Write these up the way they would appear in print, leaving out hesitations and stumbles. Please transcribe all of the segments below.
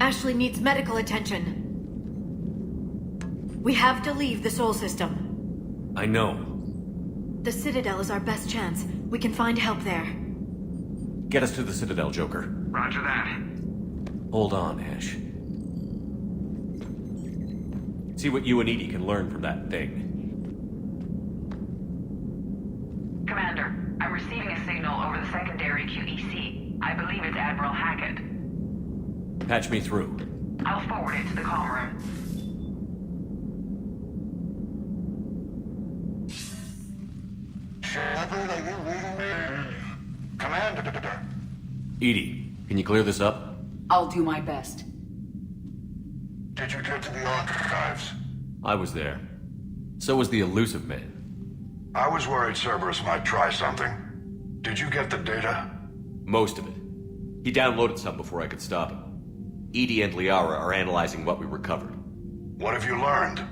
Ashley needs medical attention. We have to leave the Sol system. I know. The Citadel is our best chance. We can find help there. Get us to the Citadel, Joker. Roger that. Hold on, Ash. See what you and Edie can learn from that thing. Commander, I'm receiving a signal over the secondary QEC. I believe it's Admiral Hackett. Patch me through. I'll forward it to the comm room. Shepard, are you reading me? Commander. Edie, can you clear this up? I'll do my best. Did you get to the archives? I was there. So was the elusive man. I was worried Cerberus might try something. Did you get the data? Most of it. He downloaded some before I could stop him. Edie and Liara are analyzing what we recovered. What have you learned?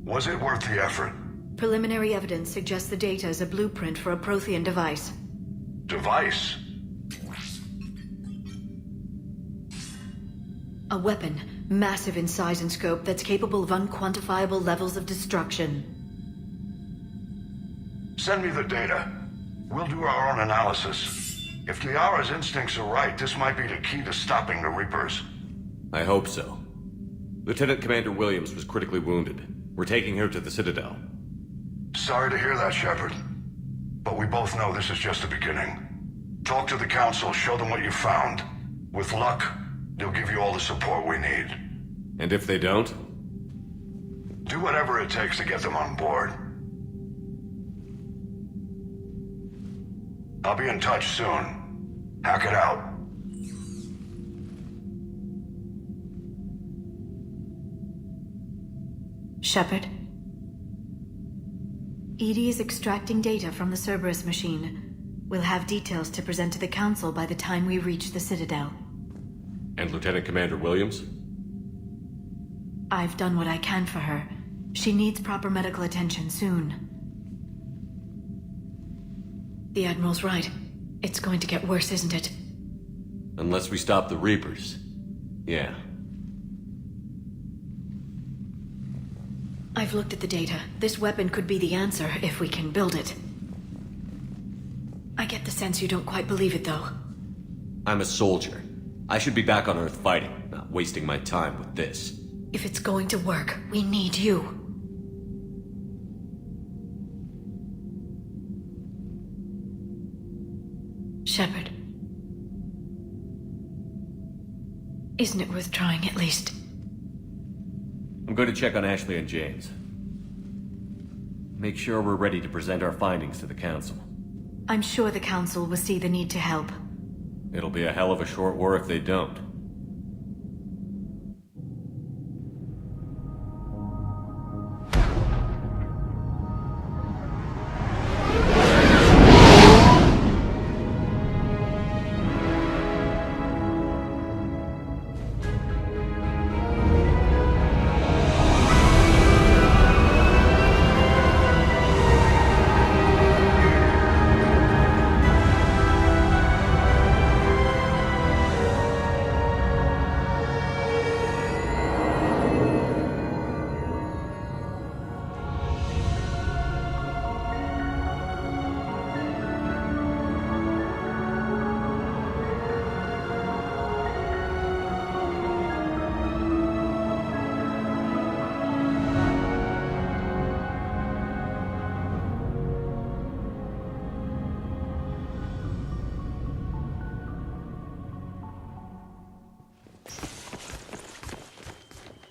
Was it worth the effort? Preliminary evidence suggests the data is a blueprint for a Prothean device. Device? A weapon, massive in size and scope, that's capable of unquantifiable levels of destruction. Send me the data. We'll do our own analysis. If Liara's instincts are right, this might be the key to stopping the Reapers. I hope so. Lieutenant Commander Williams was critically wounded. We're taking her to the Citadel. Sorry to hear that, Shepard. But we both know this is just the beginning. Talk to the Council, show them what you found. With luck, they'll give you all the support we need. And if they don't? Do whatever it takes to get them on board. I'll be in touch soon. Hack it out. Shepard? Edie is extracting data from the Cerberus machine. We'll have details to present to the Council by the time we reach the Citadel. And Lieutenant Commander Williams? I've done what I can for her. She needs proper medical attention soon. The Admiral's right. It's going to get worse, isn't it? Unless we stop the Reapers. Yeah. I've looked at the data. This weapon could be the answer if we can build it. I get the sense you don't quite believe it, though. I'm a soldier. I should be back on Earth fighting, not wasting my time with this. If it's going to work, we need you. Shepard. Isn't it worth trying, at least? I'm going to check on Ashley and James. Make sure we're ready to present our findings to the Council. I'm sure the Council will see the need to help. It'll be a hell of a short war if they don't.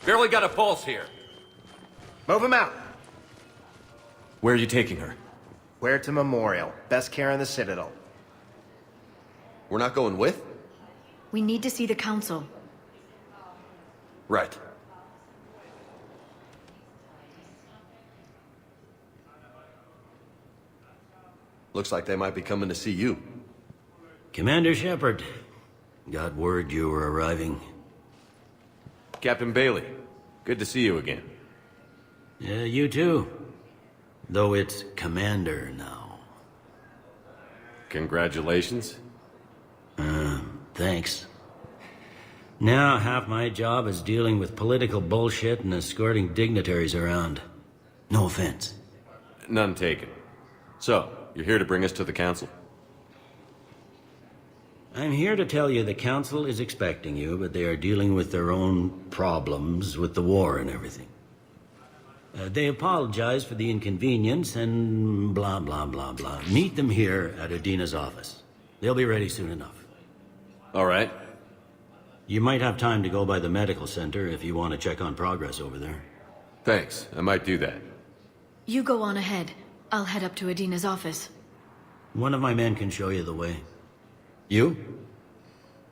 Barely got a pulse here. Move him out. Where are you taking her? Where to Memorial. Best care in the Citadel. We're not going with? We need to see the Council. Right. Looks like they might be coming to see you. Commander Shepard, got word you were arriving. Captain Bailey, good to see you again. Yeah, you too. Though it's Commander now. Congratulations. Thanks. Now half my job is dealing with political bullshit and escorting dignitaries around. No offense. None taken. So, you're here to bring us to the council? I'm here to tell you the council is expecting you, but they are dealing with their own problems with the war and everything. They apologize for the inconvenience and blah, blah, blah, blah. Meet them here at Udines' office. They'll be ready soon enough. All right. You might have time to go by the medical center if you want to check on progress over there. Thanks. I might do that. You go on ahead. I'll head up to Udines' office. One of my men can show you the way. You?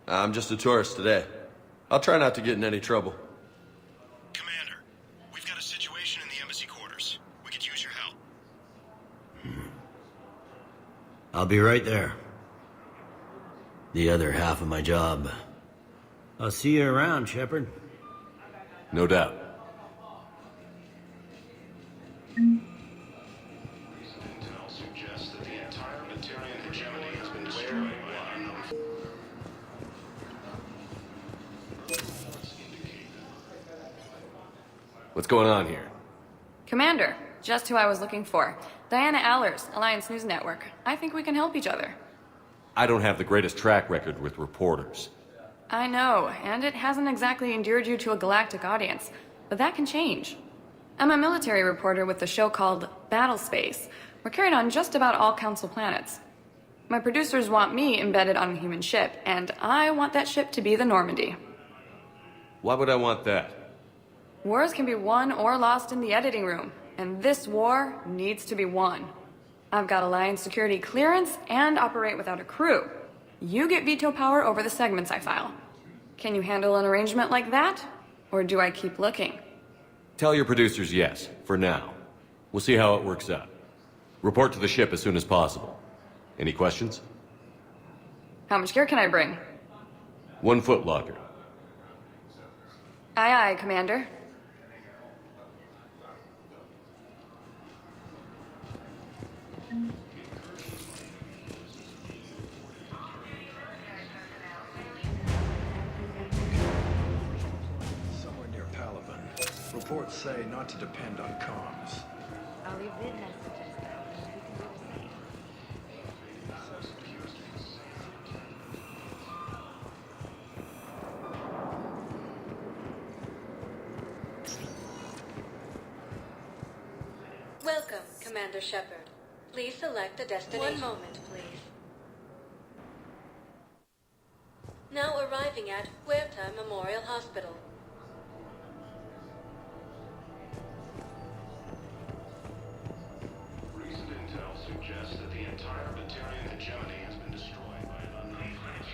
I'm just a tourist today. I'll try not to get in any trouble. Commander, we've got a situation in the embassy quarters. We could use your help. I'll be right there. The other half of my job. I'll see you around, Shepard. No doubt. Intel suggests that the entire Batarian hegemony has been destroyed by an unknown What's going on here? Commander, just who I was looking for. Diana Allers, Alliance News Network. I think we can help each other. I don't have the greatest track record with reporters. I know, and it hasn't exactly endeared you to a galactic audience, but that can change. I'm a military reporter with the show called Battle Space. We're carried on just about all Council planets. My producers want me embedded on a human ship, and I want that ship to be the Normandy. Why would I want that? Wars can be won or lost in the editing room, and this war needs to be won. I've got Alliance security clearance and operate without a crew. You get veto power over the segments I file. Can you handle an arrangement like that? Or do I keep looking? Tell your producers yes, for now. We'll see how it works out. Report to the ship as soon as possible. Any questions? How much gear can I bring? 1 foot locker. Aye, aye, Commander. somewhere near Palaven. Reports say not to depend on comms. I'll leave the messages there. You can do the same. Welcome, Commander Shepard. Please select a destination. 1 moment, please. Now arriving at Huerta Memorial Hospital. Recent intel suggests that the entire Batarian hegemony has been destroyed by an unknown threat.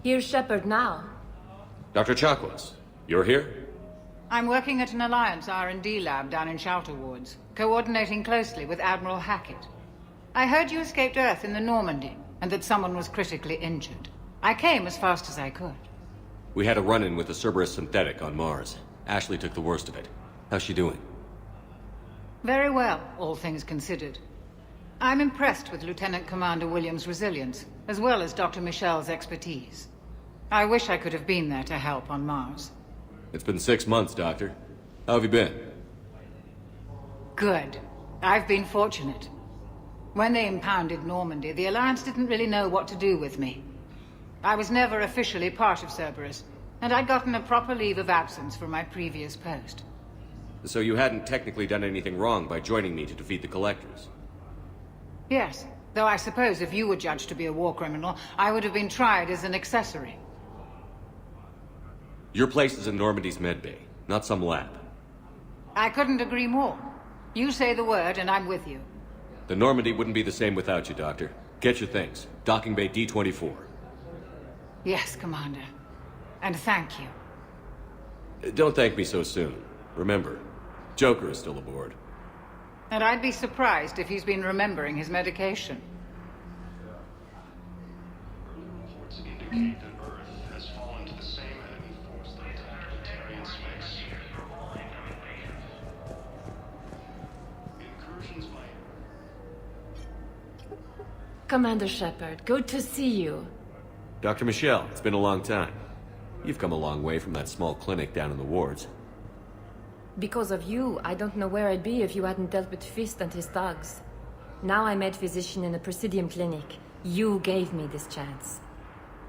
Here's Shepard now. Dr. Chakwas, you're here? I'm working at an Alliance R&D lab down in Shelter Wards, coordinating closely with Admiral Hackett. I heard you escaped Earth in the Normandy, and that someone was critically injured. I came as fast as I could. We had a run-in with the Cerberus synthetic on Mars. Ashley took the worst of it. How's she doing? Very well, all things considered. I'm impressed with Lieutenant Commander Williams' resilience, as well as Dr. Michel's expertise. I wish I could have been there to help on Mars. It's been 6 months, Doctor. How have you been? Good. I've been fortunate. When they impounded Normandy, the Alliance didn't really know what to do with me. I was never officially part of Cerberus, and I'd gotten a proper leave of absence from my previous post. So you hadn't technically done anything wrong by joining me to defeat the Collectors? Yes, though I suppose if you were judged to be a war criminal, I would have been tried as an accessory. Your place is in Normandy's medbay, not some lab. I couldn't agree more. You say the word, and I'm with you. The Normandy wouldn't be the same without you, Doctor. Get your things. Docking bay D-24. Yes, Commander. And thank you. Don't thank me so soon. Remember, Joker is still aboard. And I'd be surprised if he's been remembering his medication. Reports indicate that Earth has fallen to the same enemy force that attacked Batarian space. Incursions might... Commander Shepard, good to see you. Dr. Michelle, it's been a long time. You've come a long way from that small clinic down in the wards. Because of you, I don't know where I'd be if you hadn't dealt with Fist and his thugs. Now I'm head physician in a Presidium clinic. You gave me this chance.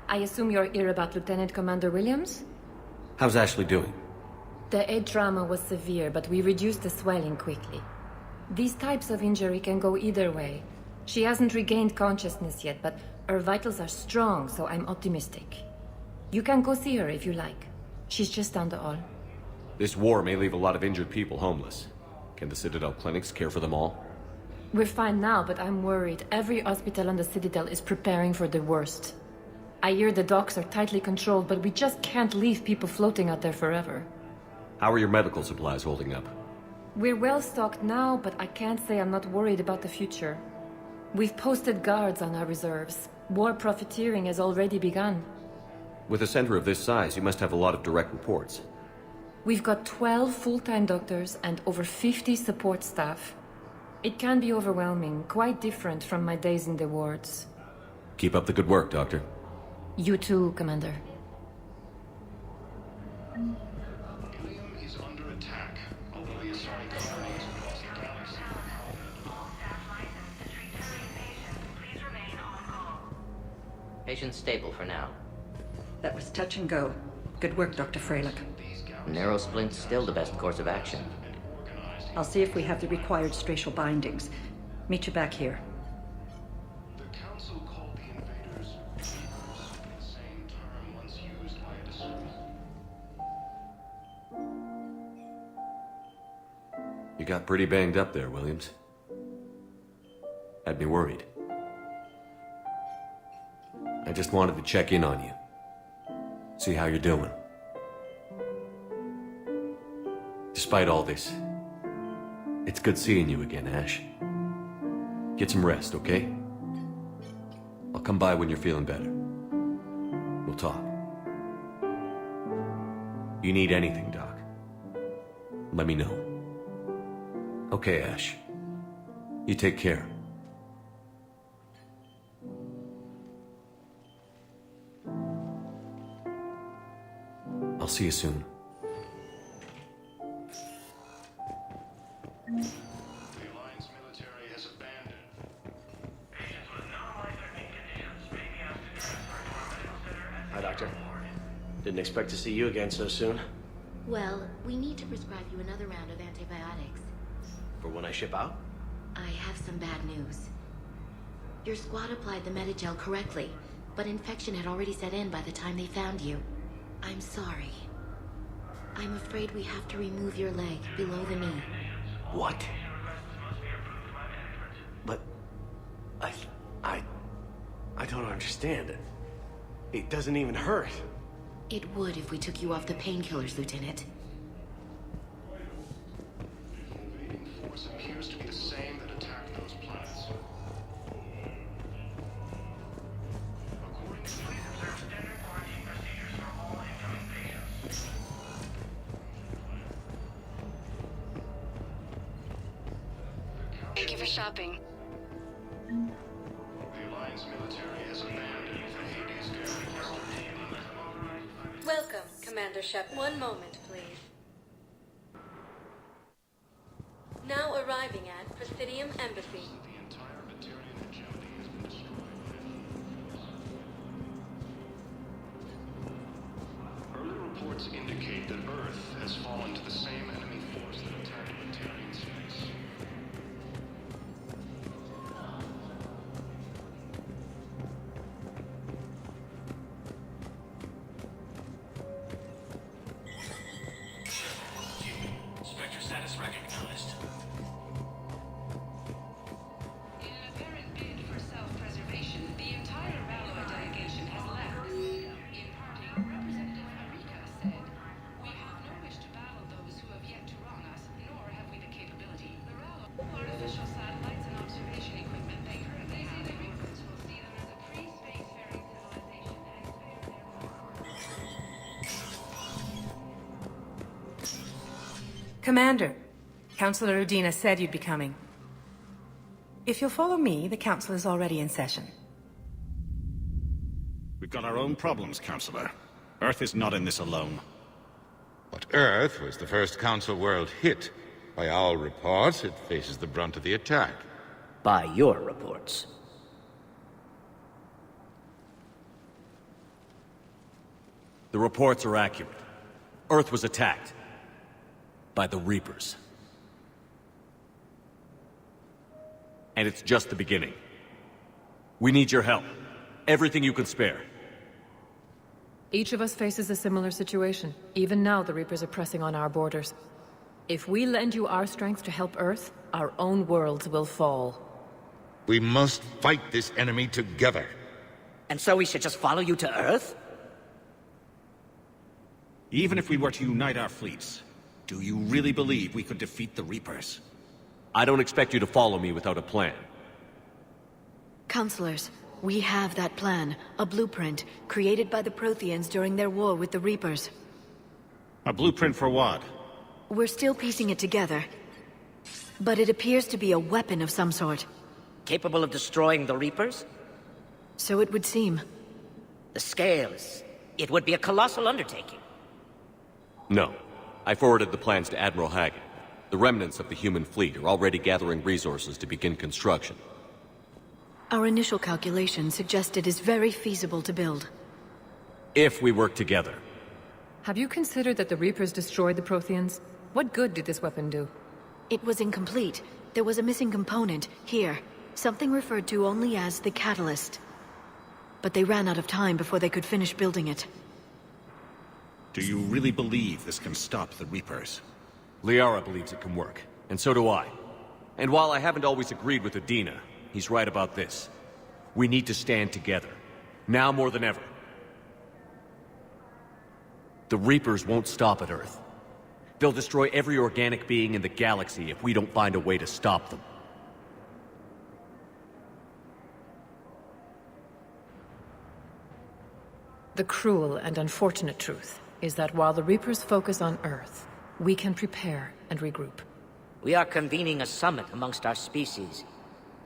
I assume you're here about Lieutenant Commander Williams? How's Ashley doing? The head trauma was severe, but we reduced the swelling quickly. These types of injury can go either way. She hasn't regained consciousness yet, but her vitals are strong, so I'm optimistic. You can go see her if you like. She's just down the hall. This war may leave a lot of injured people homeless. Can the Citadel clinics care for them all? We're fine now, but I'm worried. Every hospital on the Citadel is preparing for the worst. I hear the docks are tightly controlled, but we just can't leave people floating out there forever. How are your medical supplies holding up? We're well stocked now, but I can't say I'm not worried about the future. We've posted guards on our reserves. War profiteering has already begun. With a center of this size, you must have a lot of direct reports. We've got 12 full-time doctors and over 50 support staff. It can be overwhelming, quite different from my days in the wards. Keep up the good work, Doctor. You too, Commander. Helium is under attack, although the atomic colonies across the galaxy. Patient stable for now. That was touch and go. Good work, Dr. Freilich. Narrow splint's still the best course of action. I'll see if we have the required spatial bindings. Meet you back here. The Council called the invaders reapers, the same term once used by a discernment. You got pretty banged up there, Williams. Had me worried. I just wanted to check in on you. See how you're doing. Despite all this, it's good seeing you again, Ash. Get some rest, okay? I'll come by when you're feeling better. We'll talk. You need anything, Doc, let me know. Okay, Ash. You take care. I'll see you soon. The Alliance military has abandoned. Patients with no life-threatening conditions may be asked to transfer to our medical center at Hi, Doctor. Didn't expect to see you again so soon. Well, we need to prescribe you another round of antibiotics. For when I ship out? I have some bad news. Your squad applied the Medigel correctly, but infection had already set in by the time they found you. I'm sorry. I'm afraid we have to remove your leg below the knee. What? But... I don't understand. It doesn't even hurt. It would if we took you off the painkillers, Lieutenant. The invading force appears to be the same that attacked those planets. According to please observe standard quarantine procedures for all incoming patients. Thank you for shopping. The Alliance military has abandoned the Hades Galaxy. Welcome, Commander Shep. One moment, please. Now arriving at Presidium Embassy. The entire Batarian hegemony has been destroyed. Early reports indicate that Earth has fallen to the same enemy force that attacked Batarian space. Spectre status recognized. In an apparent bid for self-preservation, the entire Ralloy delegation has left. In parting, Representative Marika said, "We have no wish to battle those who have yet to wrong us, nor have we the capability. The Ralloy artificial satellites and observation equipment they currently say the Reapers will see them as a pre-spacefaring civilization and spare their Commander, Councillor Udina said you'd be coming. If you'll follow me, the council is already in session. We've got our own problems, Counselor. Earth is not in this alone. But Earth was the first Council world hit. By all reports, it faces the brunt of the attack. By your reports. The reports are accurate. Earth was attacked. By the Reapers. And it's just the beginning. We need your help. Everything you can spare. Each of us faces a similar situation. Even now, the Reapers are pressing on our borders. If we lend you our strength to help Earth, our own worlds will fall. We must fight this enemy together. And so we should just follow you to Earth? Even if we were to unite our fleets, do you really believe we could defeat the Reapers? I don't expect you to follow me without a plan. Counselors, we have that plan. A blueprint, created by the Protheans during their war with the Reapers. A blueprint for what? We're still piecing it together. But it appears to be a weapon of some sort. Capable of destroying the Reapers? So it would seem. The scales. It would be a colossal undertaking. No. I forwarded the plans to Admiral Hagen. The remnants of the human fleet are already gathering resources to begin construction. Our initial calculations suggest it is very feasible to build. If we work together. Have you considered that the Reapers destroyed the Protheans? What good did this weapon do? It was incomplete. There was a missing component, here. Something referred to only as the catalyst. But they ran out of time before they could finish building it. Do you really believe this can stop the Reapers? Liara believes it can work, and so do I. And while I haven't always agreed with Udina, he's right about this. We need to stand together. Now more than ever. The Reapers won't stop at Earth. They'll destroy every organic being in the galaxy if we don't find a way to stop them. The cruel and unfortunate truth is that while the Reapers focus on Earth, we can prepare and regroup. We are convening a summit amongst our species.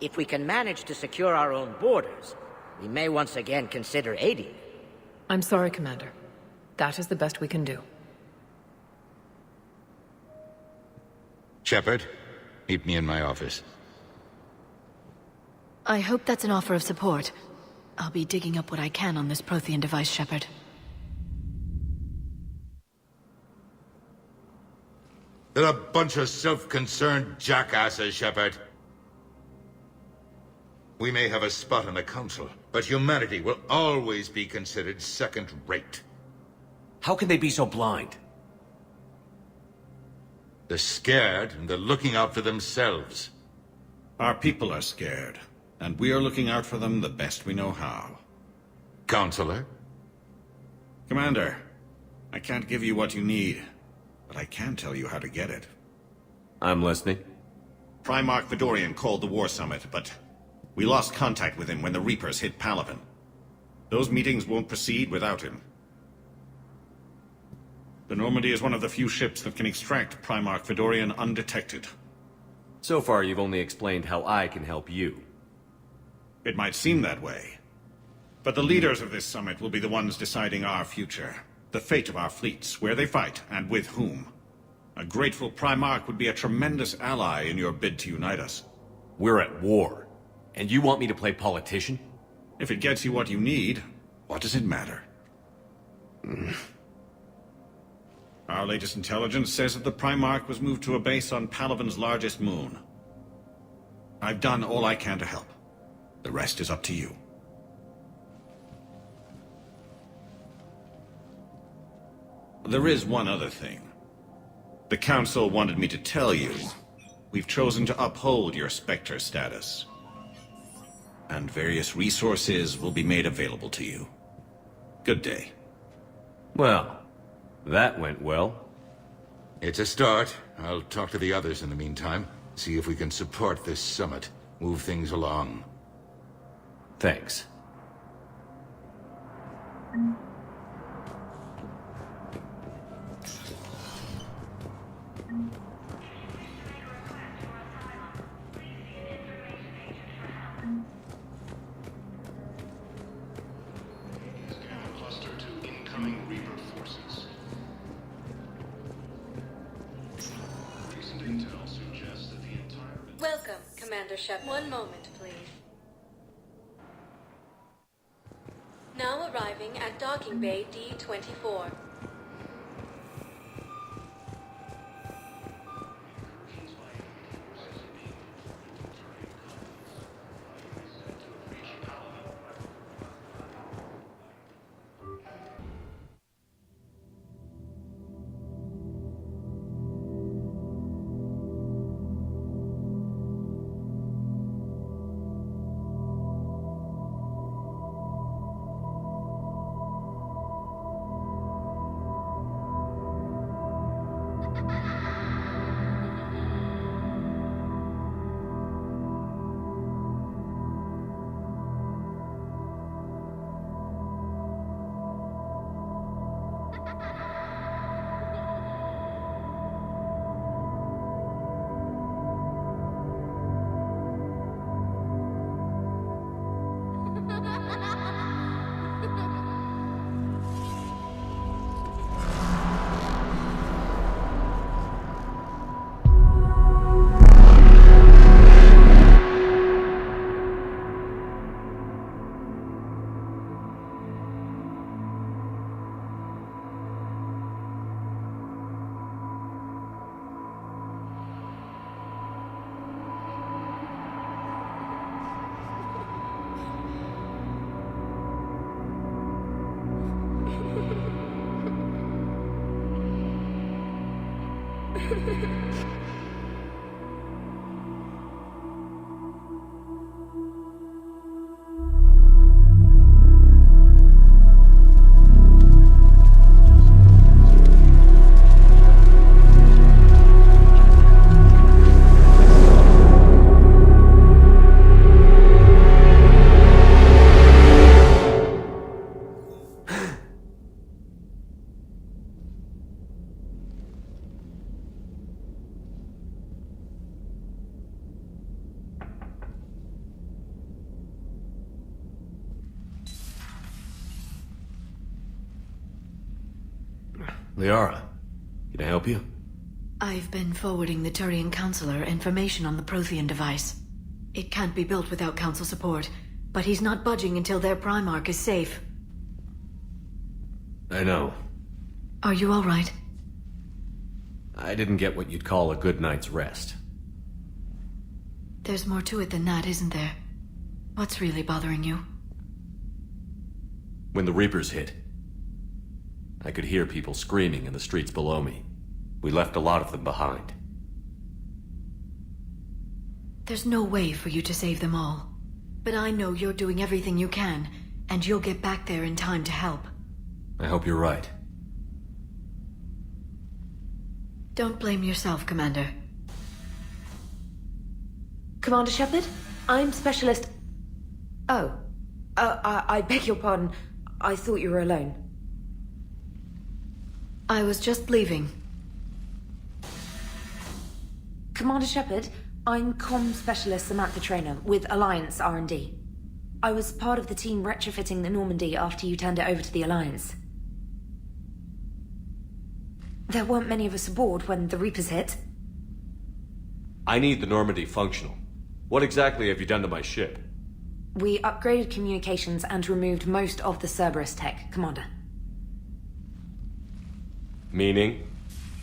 If we can manage to secure our own borders, we may once again consider aiding. I'm sorry, Commander. That is the best we can do. Shepard, meet me in my office. I hope that's an offer of support. I'll be digging up what I can on this Prothean device, Shepard. They're a bunch of self-concerned jackasses, Shepard. We may have a spot on the Council, but humanity will always be considered second-rate. How can they be so blind? They're scared, and they're looking out for themselves. Our people are scared, and we are looking out for them the best we know how. Counselor? Commander, I can't give you what you need, but I can tell you how to get it. I'm listening. Primarch Vidorian called the War Summit, but we lost contact with him when the Reapers hit Palaven. Those meetings won't proceed without him. The Normandy is one of the few ships that can extract Primarch Vidorian undetected. So far, you've only explained how I can help you. It might seem that way. But the leaders of this summit will be the ones deciding our future. The fate of our fleets, where they fight, and with whom. A grateful Primarch would be a tremendous ally in your bid to unite us. We're at war. And you want me to play politician? If it gets you what you need, what does it matter? Our latest intelligence says that the Primarch was moved to a base on Palaven's largest moon. I've done all I can to help. The rest is up to you. There is one other thing. The Council wanted me to tell you, we've chosen to uphold your Spectre status. And various resources will be made available to you. Good day. Well, that went well. It's a start. I'll talk to the others in the meantime. See if we can support this summit. Move things along. Thanks. Commander Shep. One moment, please. Now arriving at Docking Bay D-24. Liara, can I help you? I've been forwarding the Turian Counselor information on the Prothean device. It can't be built without Council support, but he's not budging until their Primarch is safe. I know. Are you all right? I didn't get what you'd call a good night's rest. There's more to it than that, isn't there? What's really bothering you? When the Reapers hit, I could hear people screaming in the streets below me. We left a lot of them behind. There's no way for you to save them all. But I know you're doing everything you can, and you'll get back there in time to help. I hope you're right. Don't blame yourself, Commander. Commander Shepard, I'm Specialist... Oh. I beg your pardon. I thought you were alone. I was just leaving. Commander Shepard, I'm Comm Specialist Samantha Traynor with Alliance R&D. I was part of the team retrofitting the Normandy after you turned it over to the Alliance. There weren't many of us aboard when the Reapers hit. I need the Normandy functional. What exactly have you done to my ship? We upgraded communications and removed most of the Cerberus tech, Commander. Meaning?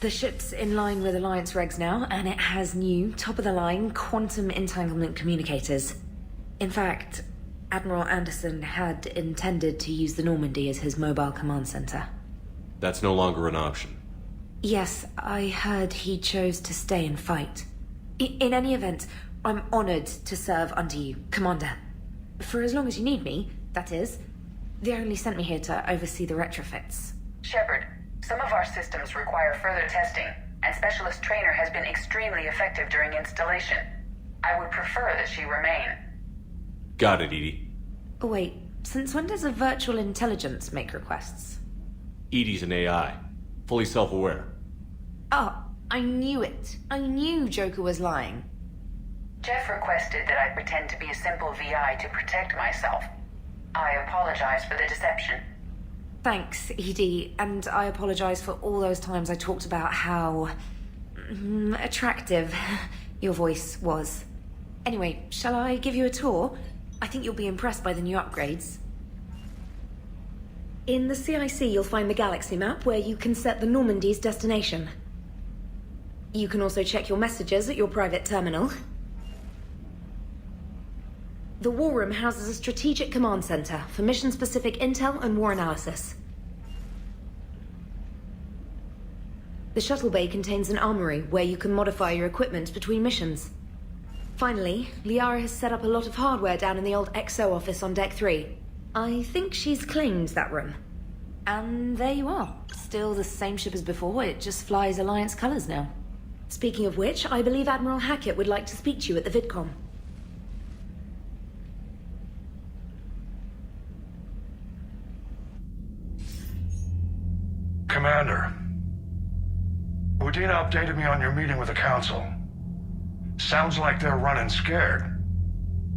The ship's in line with Alliance regs now, and it has new, top-of-the-line, quantum entanglement communicators. In fact, Admiral Anderson had intended to use the Normandy as his mobile command center. That's no longer an option. Yes, I heard he chose to stay and fight. In any event, I'm honored to serve under you, Commander. For as long as you need me, that is. They only sent me here to oversee the retrofits. Shepard, some of our systems require further testing, and Specialist Traynor has been extremely effective during installation. I would prefer that she remain. Got it, Edie. Oh, wait, since when does a virtual intelligence make requests? Edie's an AI. Fully self-aware. Oh, I knew it. I knew Joker was lying. Jeff requested that I pretend to be a simple VI to protect myself. I apologize for the deception. Thanks, Edie, and I apologize for all those times I talked about how... attractive your voice was. Anyway, shall I give you a tour? I think you'll be impressed by the new upgrades. In the CIC, you'll find the galaxy map where you can set the Normandy's destination. You can also check your messages at your private terminal. The War Room houses a strategic command center for mission-specific intel and war analysis. The shuttle bay contains an armory where you can modify your equipment between missions. Finally, Liara has set up a lot of hardware down in the old XO office on Deck 3. I think she's claimed that room. And there you are. Still the same ship as before, it just flies Alliance colors now. Speaking of which, I believe Admiral Hackett would like to speak to you at the VidCom. Commander, Udine updated me on your meeting with the Council. Sounds like they're running scared.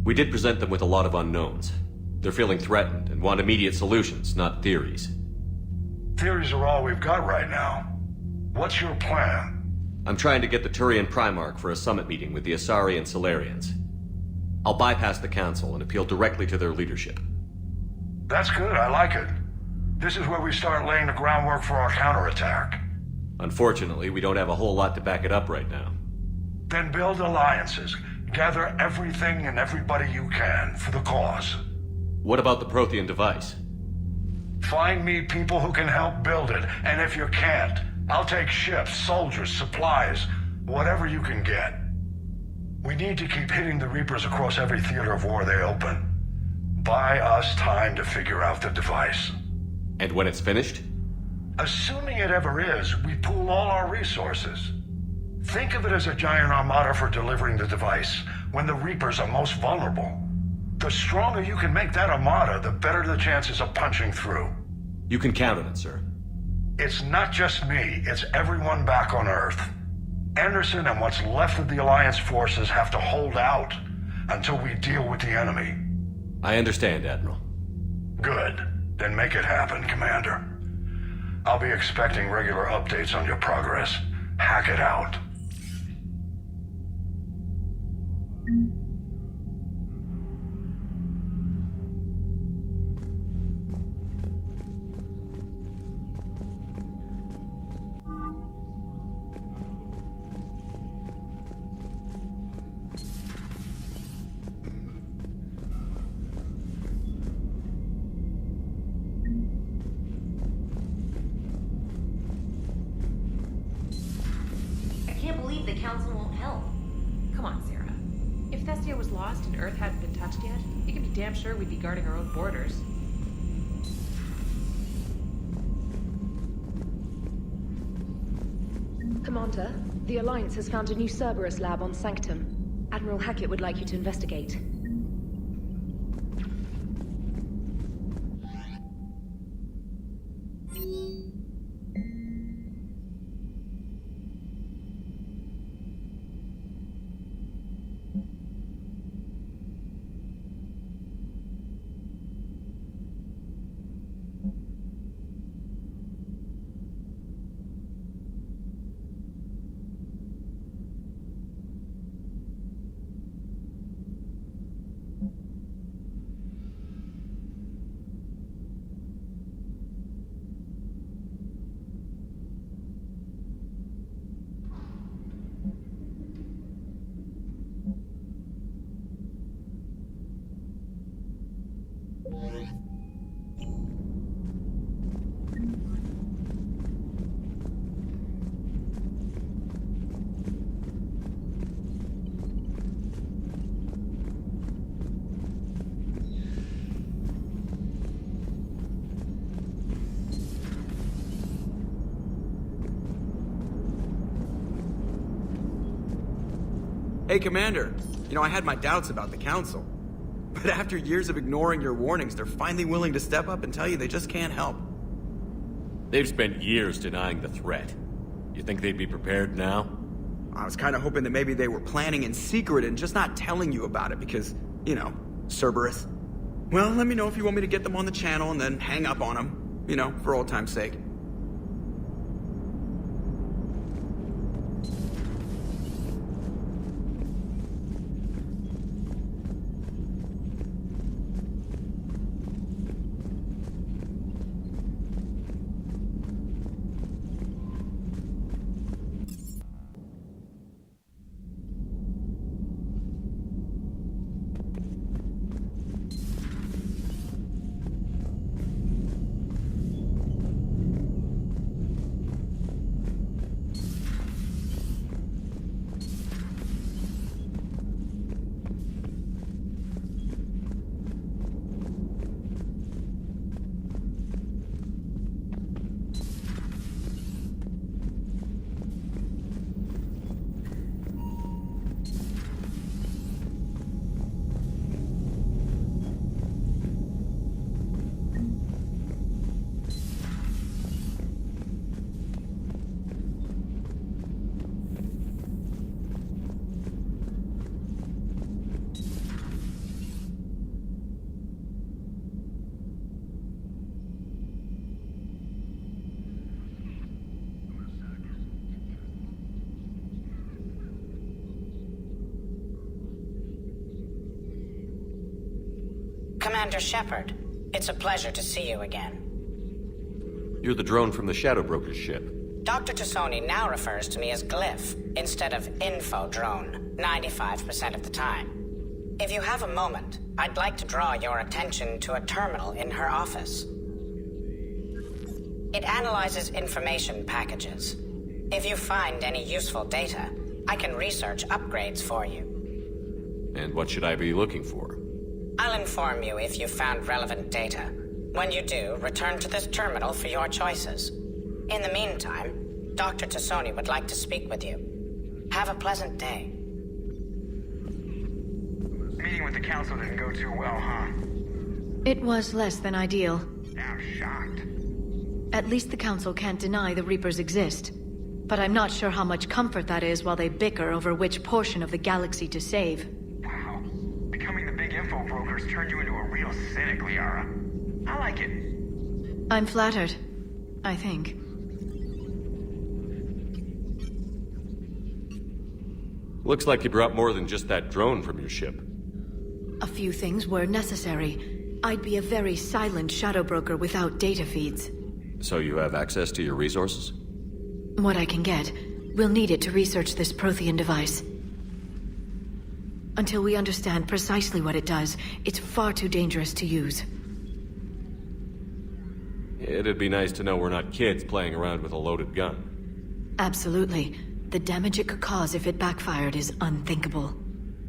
We did present them with a lot of unknowns. They're feeling threatened and want immediate solutions, not theories. Theories are all we've got right now. What's your plan? I'm trying to get the Turian Primarch for a summit meeting with the Asari and Solarians. I'll bypass the Council and appeal directly to their leadership. That's good, I like it. This is where we start laying the groundwork for our counterattack. Unfortunately, we don't have a whole lot to back it up right now. Then build alliances. Gather everything and everybody you can for the cause. What about the Prothean device? Find me people who can help build it, and if you can't, I'll take ships, soldiers, supplies, whatever you can get. We need to keep hitting the Reapers across every theater of war they open. Buy us time to figure out the device. And when it's finished? Assuming it ever is, we pool all our resources. Think of it as a giant armada for delivering the device when the Reapers are most vulnerable. The stronger you can make that armada, the better the chances of punching through. You can count on it, sir. It's not just me, it's everyone back on Earth. Anderson and what's left of the Alliance forces have to hold out until we deal with the enemy. I understand, Admiral. Good. Then make it happen, Commander. I'll be expecting regular updates on your progress. Hack it out. The Council won't help. Come on, Sarah. If Thestia was lost and Earth hadn't been touched yet, you can be damn sure we'd be guarding our own borders. Commander, the Alliance has found a new Cerberus lab on Sanctum. Admiral Hackett would like you to investigate. Hey, Commander. You know, I had my doubts about the Council. But after years of ignoring your warnings, they're finally willing to step up and tell you they just can't help. They've spent years denying the threat. You think they'd be prepared now? I was kind of hoping that maybe they were planning in secret and just not telling you about it because, you know, Cerberus. Well, let me know if you want me to get them on the channel and then hang up on them. You know, for old time's sake. Commander Shepard, it's a pleasure to see you again. You're the drone from the Shadow Broker's ship. Dr. Tassoni now refers to me as Glyph instead of Info Drone, 95% of the time. If you have a moment, I'd like to draw your attention to a terminal in her office. It analyzes information packages. If you find any useful data, I can research upgrades for you. And what should I be looking for? I'll inform you if you've found relevant data. When you do, return to this terminal for your choices. In the meantime, Dr. Tassoni would like to speak with you. Have a pleasant day. Meeting with the council didn't go too well, huh? It was less than ideal. I'm shocked. At least the council can't deny the Reapers exist. But I'm not sure how much comfort that is while they bicker over which portion of the galaxy to save. Wow. Becoming the big info brokers turned you into a real cynic, Liara. I like it. I'm flattered. I think. Looks like you brought more than just that drone from your ship. A few things were necessary. I'd be a very silent shadow broker without data feeds. So you have access to your resources? What I can get. We'll need it to research this Prothean device. Until we understand precisely what it does, it's far too dangerous to use. It'd be nice to know we're not kids playing around with a loaded gun. Absolutely. The damage it could cause if it backfired is unthinkable.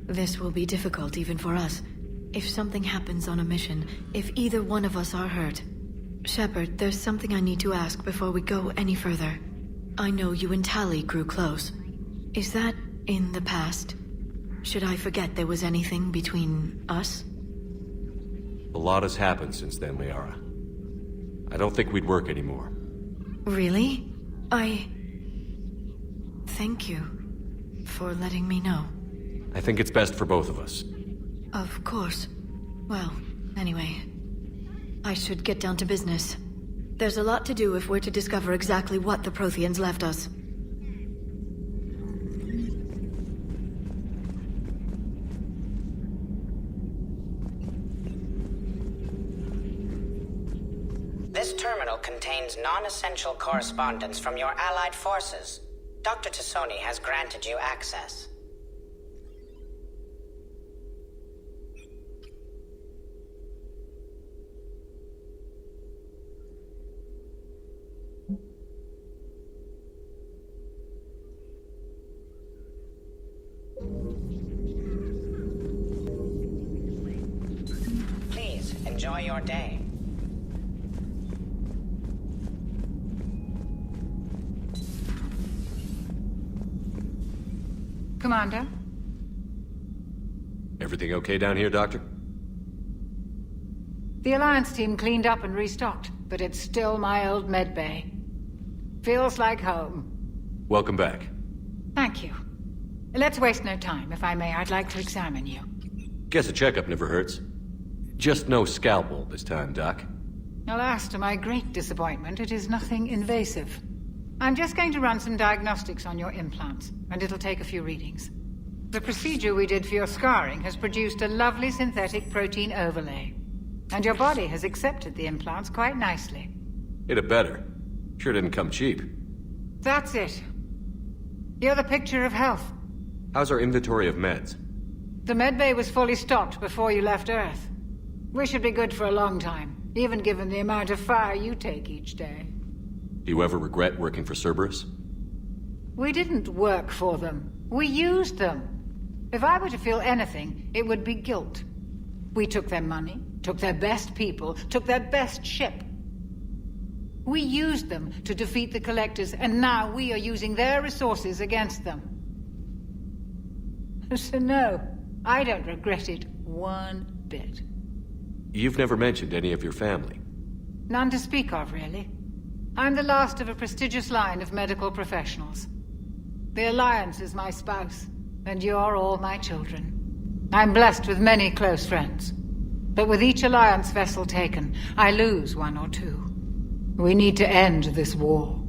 This will be difficult even for us. If something happens on a mission, if either one of us are hurt. Shepard, there's something I need to ask before we go any further. I know you and Tali grew close. Is that in the past? Should I forget there was anything between us? A lot has happened since then, Liara. I don't think we'd work anymore. Really? Thank you for letting me know. I think it's best for both of us. Of course. Well, anyway, I should get down to business. There's a lot to do if we're to discover exactly what the Protheans left us. This terminal contains non-essential correspondence from your allied forces. Dr. Tassoni has granted you access. Please, enjoy your day. Commander? Everything okay down here, Doctor? The Alliance team cleaned up and restocked, but it's still my old medbay. Feels like home. Welcome back. Thank you. Let's waste no time. If I may, I'd like to examine you. Guess a checkup never hurts. Just no scalpel this time, Doc. Alas, to my great disappointment, it is nothing invasive. I'm just going to run some diagnostics on your implants, and it'll take a few readings. The procedure we did for your scarring has produced a lovely synthetic protein overlay. And your body has accepted the implants quite nicely. It had better. Sure didn't come cheap. That's it. You're the picture of health. How's our inventory of meds? The medbay was fully stocked before you left Earth. We should be good for a long time, even given the amount of fire you take each day. Do you ever regret working for Cerberus? We didn't work for them. We used them. If I were to feel anything, it would be guilt. We took their money, took their best people, took their best ship. We used them to defeat the Collectors, and now we are using their resources against them. So no, I don't regret it one bit. You've never mentioned any of your family. None to speak of, really. I'm the last of a prestigious line of medical professionals. The Alliance is my spouse, and you're all my children. I'm blessed with many close friends. But with each Alliance vessel taken, I lose one or two. We need to end this war.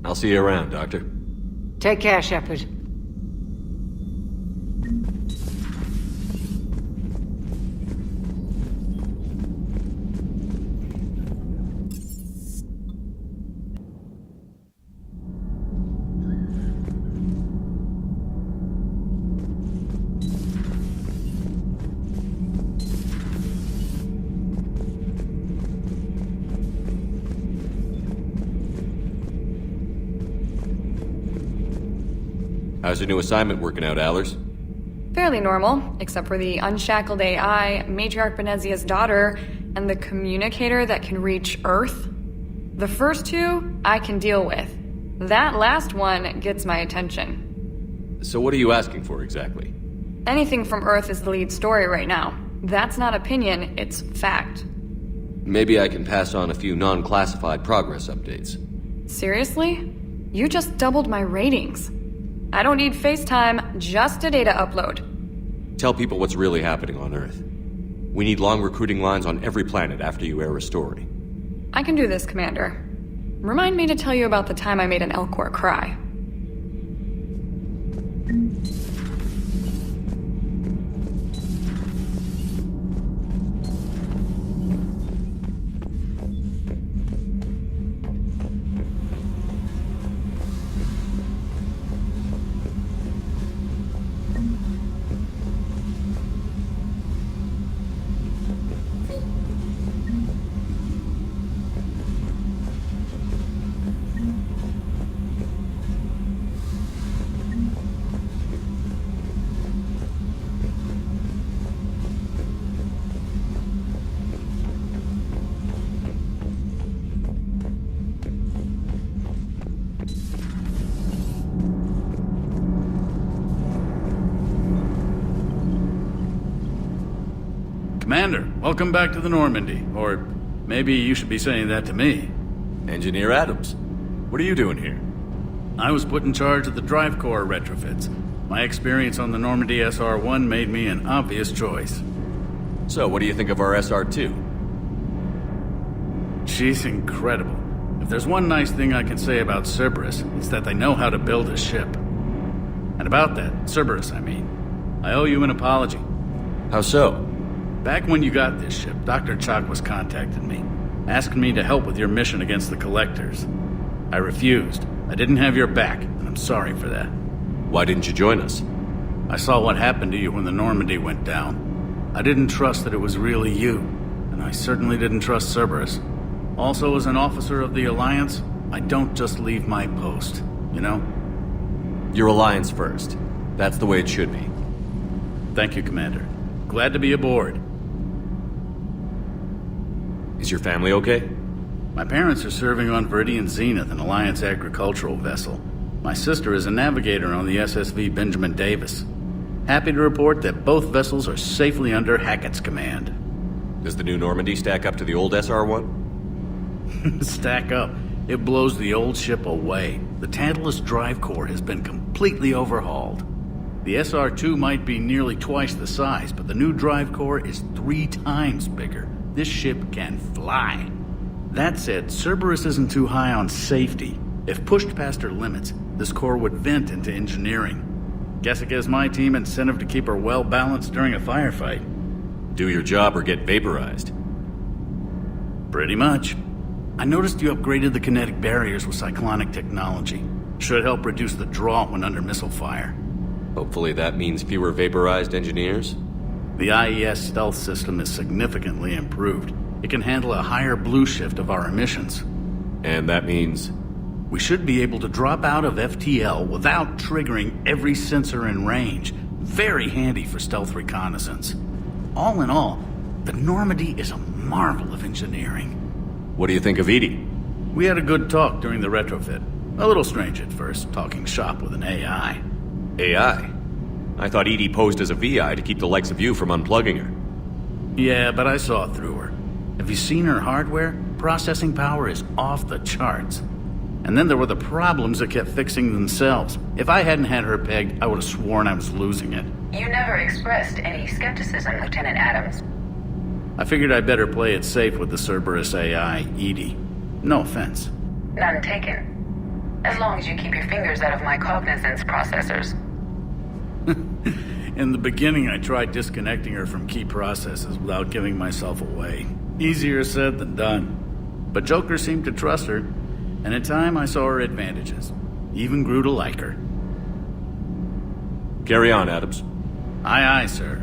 I'll see you around, Doctor. Take care, Shepard. How's your new assignment working out, Allers? Fairly normal, except for the unshackled AI, Matriarch Benezia's daughter, and the communicator that can reach Earth. The first two, I can deal with. That last one gets my attention. So what are you asking for exactly? Anything from Earth is the lead story right now. That's not opinion, it's fact. Maybe I can pass on a few non-classified progress updates. Seriously? You just doubled my ratings. I don't need FaceTime, just a data upload. Tell people what's really happening on Earth. We need long recruiting lines on every planet after you air a story. I can do this, Commander. Remind me to tell you about the time I made an Elcor cry. Commander, welcome back to the Normandy. Or maybe you should be saying that to me. Engineer Adams, what are you doing here? I was put in charge of the drive core retrofits. My experience on the Normandy SR-1 made me an obvious choice. So, what do you think of our SR-2? She's incredible. If there's one nice thing I can say about Cerberus, it's that they know how to build a ship. And about that, Cerberus, I mean, I owe you an apology. How so? Back when you got this ship, Dr. Chalk was contacting me, asking me to help with your mission against the Collectors. I refused. I didn't have your back, and I'm sorry for that. Why didn't you join us? I saw what happened to you when the Normandy went down. I didn't trust that it was really you, and I certainly didn't trust Cerberus. Also, as an officer of the Alliance, I don't just leave my post, you know? Your Alliance first. That's the way it should be. Thank you, Commander. Glad to be aboard. Is your family okay? My parents are serving on Viridian Zenith, an Alliance agricultural vessel. My sister is a navigator on the SSV Benjamin Davis. Happy to report that both vessels are safely under Hackett's command. Does the new Normandy stack up to the old SR-1? Stack up. It blows the old ship away. The Tantalus drive core has been completely overhauled. The SR-2 might be nearly twice the size, but the new drive core is 3 times bigger. This ship can fly. That said, Cerberus isn't too high on safety. If pushed past her limits, this core would vent into engineering. Guess it gives my team incentive to keep her well balanced during a firefight. Do your job or get vaporized. Pretty much. I noticed you upgraded the kinetic barriers with cyclonic technology. Should help reduce the draw when under missile fire. Hopefully that means fewer vaporized engineers? The IES stealth system is significantly improved. It can handle a higher blue shift of our emissions. And that means? We should be able to drop out of FTL without triggering every sensor in range. Very handy for stealth reconnaissance. All in all, the Normandy is a marvel of engineering. What do you think of Edie? We had a good talk during the retrofit. A little strange at first, talking shop with an AI. AI? I thought Edie posed as a VI to keep the likes of you from unplugging her. Yeah, but I saw through her. Have you seen her hardware? Processing power is off the charts. And then there were the problems that kept fixing themselves. If I hadn't had her pegged, I would have sworn I was losing it. You never expressed any skepticism, Lieutenant Adams. I figured I'd better play it safe with the Cerberus AI, Edie. No offense. None taken. As long as you keep your fingers out of my cognizance processors. In the beginning, I tried disconnecting her from key processes without giving myself away. Easier said than done. But Joker seemed to trust her, and in time I saw her advantages. Even grew to like her. Carry on, Adams. Aye, aye, sir.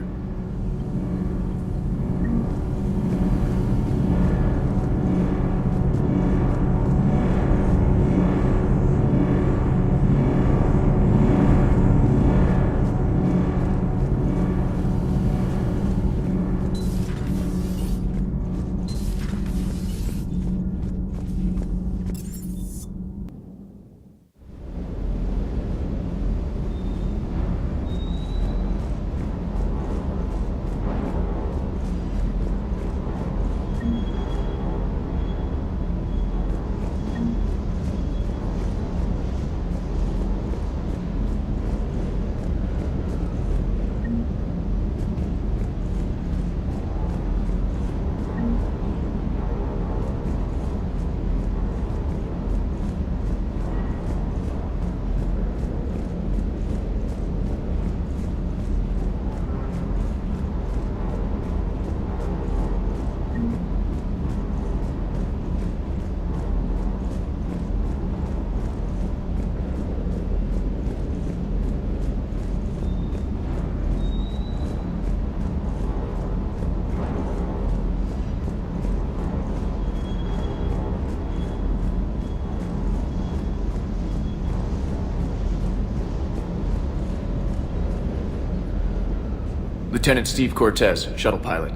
Lieutenant Steve Cortez, shuttle pilot.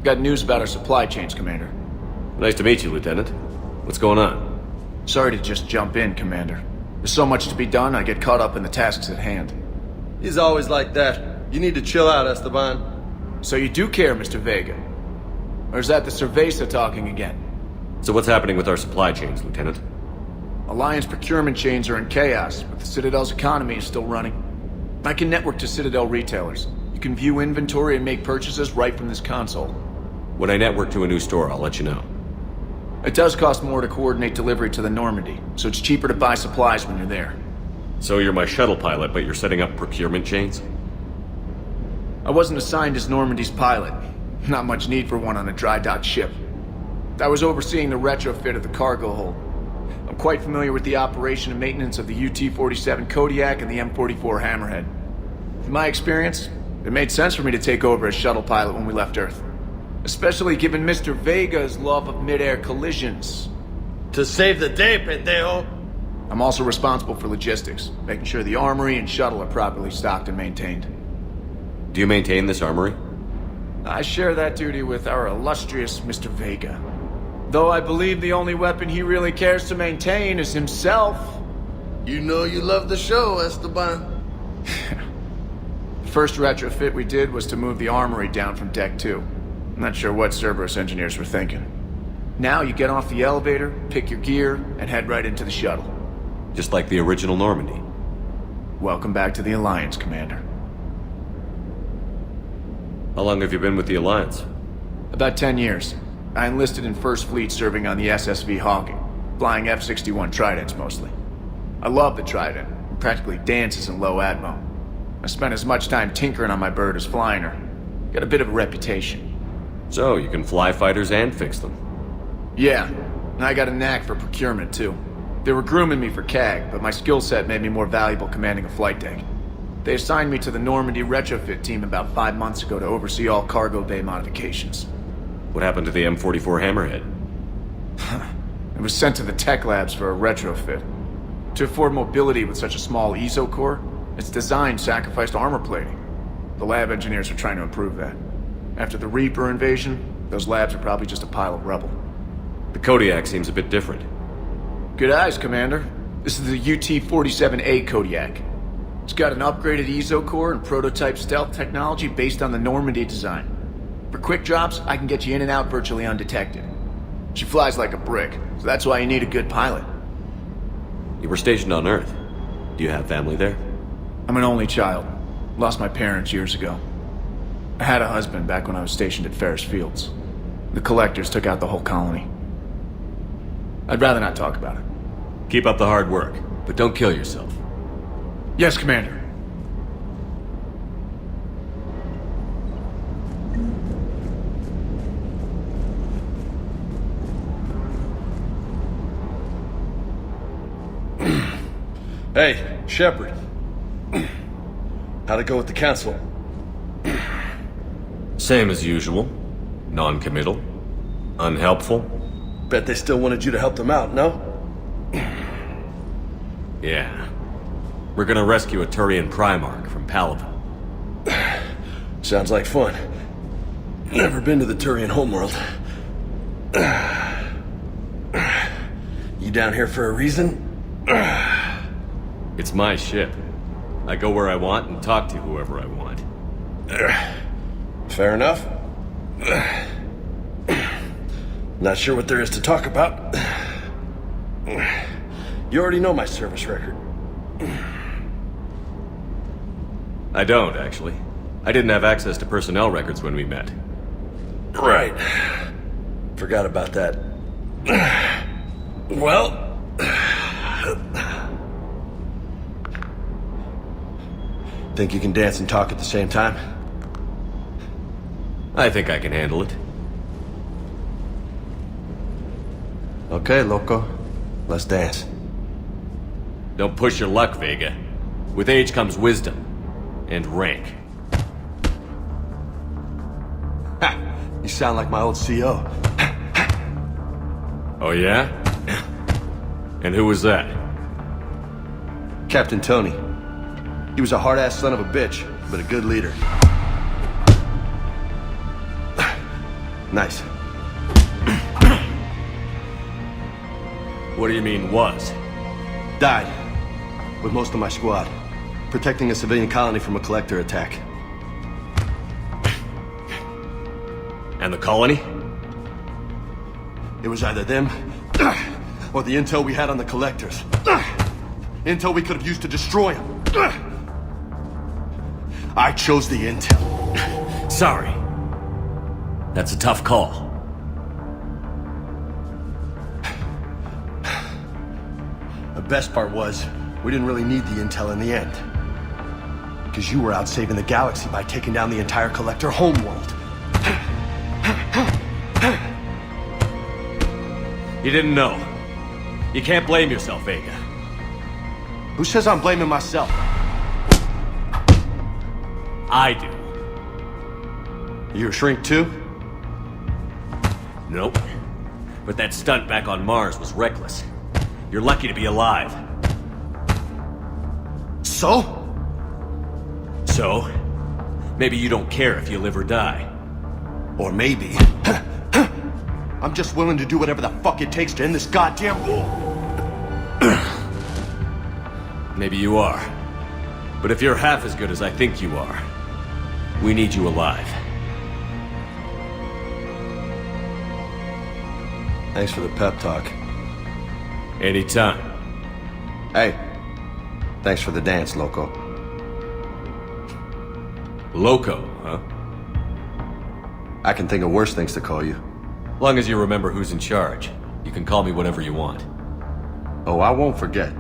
Got news about our supply chains, Commander. Nice to meet you, Lieutenant. What's going on? Sorry to just jump in, Commander. There's so much to be done, I get caught up in the tasks at hand. He's always like that. You need to chill out, Esteban. So you do care, Mr. Vega? Or is that the Cerveza talking again? So what's happening with our supply chains, Lieutenant? Alliance procurement chains are in chaos, but the Citadel's economy is still running. I can network to Citadel retailers. You can view inventory and make purchases right from this console. When I network to a new store, I'll let you know. It does cost more to coordinate delivery to the Normandy, so it's cheaper to buy supplies when you're there. So you're my shuttle pilot, but you're setting up procurement chains? I wasn't assigned as Normandy's pilot. Not much need for one on a dry dock ship. I was overseeing the retrofit of the cargo hold. I'm quite familiar with the operation and maintenance of the UT-47 Kodiak and the M44 Hammerhead. In my experience, it made sense for me to take over as shuttle pilot when we left Earth. Especially given Mr. Vega's love of mid-air collisions. To save the day, pendejo! I'm also responsible for logistics, making sure the armory and shuttle are properly stocked and maintained. Do you maintain this armory? I share that duty with our illustrious Mr. Vega. Though I believe the only weapon he really cares to maintain is himself. You know you love the show, Esteban. The first retrofit we did was to move the armory down from Deck 2. I'm not sure what Cerberus engineers were thinking. Now you get off the elevator, pick your gear, and head right into the shuttle. Just like the original Normandy. Welcome back to the Alliance, Commander. How long have you been with the Alliance? About 10 years. I enlisted in First Fleet serving on the SSV Hawking, flying F-61 Tridents mostly. I love the Trident. It practically dances in low atmo. I spent as much time tinkering on my bird as flying her. Got a bit of a reputation. So, you can fly fighters and fix them? Yeah, and I got a knack for procurement too. They were grooming me for CAG, but my skill set made me more valuable commanding a flight deck. They assigned me to the Normandy retrofit team about 5 months ago to oversee all cargo bay modifications. What happened to the M44 Hammerhead? It was sent to the tech labs for a retrofit. To afford mobility with such a small ESO core, its design sacrificed armor plating. The lab engineers are trying to improve that. After the Reaper invasion, those labs are probably just a pile of rubble. The Kodiak seems a bit different. Good eyes, Commander. This is the UT-47A Kodiak. It's got an upgraded ESO core and prototype stealth technology based on the Normandy design. For quick drops, I can get you in and out virtually undetected. She flies like a brick, so that's why you need a good pilot. You were stationed on Earth. Do you have family there? I'm an only child. Lost my parents years ago. I had a husband back when I was stationed at Ferris Fields. The collectors took out the whole colony. I'd rather not talk about it. Keep up the hard work, but don't kill yourself. Yes, Commander. Hey, Shepard. How'd it go with the council? Same as usual. Non-committal. Unhelpful. Bet they still wanted you to help them out, no? Yeah. We're gonna rescue a Turian Primarch from Palaven. Sounds like fun. Never been to the Turian homeworld. You down here for a reason? It's my ship. I go where I want and talk to whoever I want. Fair enough. Not sure what there is to talk about. You already know my service record. I don't, actually. I didn't have access to personnel records when we met. Right. Forgot about that. Well... Think you can dance and talk at the same time? I think I can handle it. Okay, loco. Let's dance. Don't push your luck, Vega. With age comes wisdom. And rank. Ha! You sound like my old CO. Oh yeah? And who was that? Captain Tony. He was a hard-ass son of a bitch, but a good leader. Nice. What do you mean, was? Died. With most of my squad. Protecting a civilian colony from a collector attack. And the colony? It was either them, or the intel we had on the collectors. Intel we could have used to destroy them. I chose the intel. Sorry. That's a tough call. The best part was, we didn't really need the intel in the end. Because you were out saving the galaxy by taking down the entire collector homeworld. You didn't know. You can't blame yourself, Vega. Who says I'm blaming myself? I do. You a shrink too? Nope. But that stunt back on Mars was reckless. You're lucky to be alive. So? So? Maybe you don't care if you live or die. Or maybe... I'm just willing to do whatever the fuck it takes to end this goddamn war. Maybe you are. But if you're half as good as I think you are, we need you alive. Thanks for the pep talk. Anytime. Hey, thanks for the dance, Loco. Loco, huh? I can think of worse things to call you. Long as you remember who's in charge, you can call me whatever you want. Oh, I won't forget.